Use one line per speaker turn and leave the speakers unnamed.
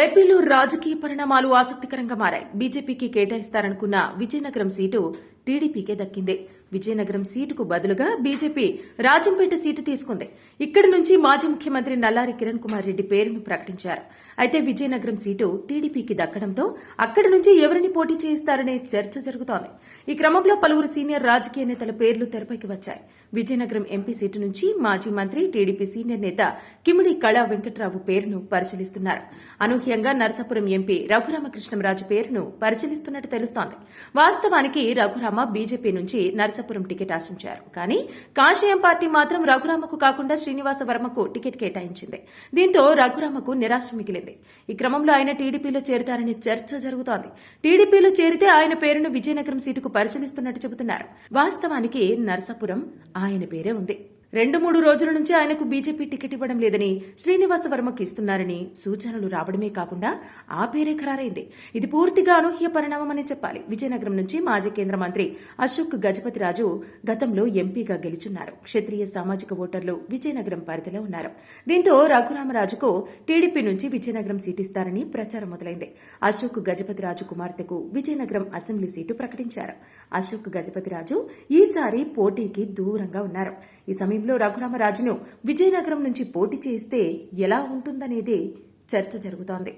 ఏపీలో రాజకీయ పరిణామాలు ఆసక్తికరంగా మారాయి. బీజేపీకి కేటాయిస్తారనుకున్న విజయనగరం సీటు టీడీపీకే దక్కింది. విజయనగరం సీటుకు బదులుగా బీజేపీ రాజంపేట సీటు తీసుకుంది. ఇక్కడి నుంచి మాజీ ముఖ్యమంత్రి నల్లారి కిరణ్ కుమార్ రెడ్డి పేరును ప్రకటించారు. అయితే విజయనగరం సీటు టీడీపీకి దక్కడంతో అక్కడి నుంచి ఎవరిని పోటీ చేయిస్తారనే చర్చ జరుగుతోంది. ఈ క్రమంలో పలువురు సీనియర్ రాజకీయ నేతల పేర్లు తెరపైకి వచ్చాయి. విజయనగరం ఎంపీ సీటు నుంచి మాజీ మంత్రి, టీడీపీ సీనియర్ నేత కిమిడి కళా వెంకట్రావు పేరును పరిశీలిస్తున్నారు. అనూహ్యంగా నరసాపురం ఎంపీ రఘురామకృష్ణంరాజు పేరును పరిశీలిస్తున్నట్టు తెలుస్తోంది. వాస్తవానికి రఘురామ బీజేపీ నుంచి నరసాపురం టికెట్ ఆశించారు. కానీ కాషాయం పార్టీ మాత్రం రఘురామకు కాకుండా శ్రీనివాస వర్మకు టికెట్ కేటాయించింది. దీంతో రఘురామకు నిరాశ మిగిలింది. ఈ క్రమంలో ఆయన టీడీపీలో చేరుతారనే చర్చ జరుగుతోంది. టీడీపీలో చేరితే ఆయన పేరును విజయనగరం సీటుకు పరిశీలిస్తున్నట్టు చెబుతున్నారు. వాస్తవానికి నరసాపురం ఆయన పేరే ఉంది. 2-3 రోజుల నుంచి ఆయనకు బీజేపీ టికెట్ ఇవ్వడం లేదని, శ్రీనివాస వర్మకు ఇస్తున్నారని సూచనలు రావడమే కాకుండా ఆ పేరే ఖరారైంది. ఇది పూర్తిగా అనూహ్య పరిణామమని చెప్పాలి. విజయనగరం నుంచి మాజీ కేంద్ర మంత్రి అశోక్ గజపతిరాజు గతంలో ఎంపీగా గెలుచున్నారు. క్షత్రియ సామాజిక ఓటర్లు విజయనగరం పరిధిలో ఉన్నారు. దీంతో రఘురామరాజుకు టీడీపీ నుంచి విజయనగరం సీటిస్తారని ప్రచారం మొదలైంది. అశోక్ గజపతిరాజు కుమార్తెకు విజయనగరం అసెంబ్లీ సీటు ప్రకటించారు. అశోక్ గజపతిరాజు ఈసారి పోటీకి దూరంగా ఉన్నారు. ఈ సమయంలో రఘురామరాజును విజయనగరం నుంచి పోటీ చేస్తే ఎలా ఉంటుందనేదే చర్చ జరుగుతోంది.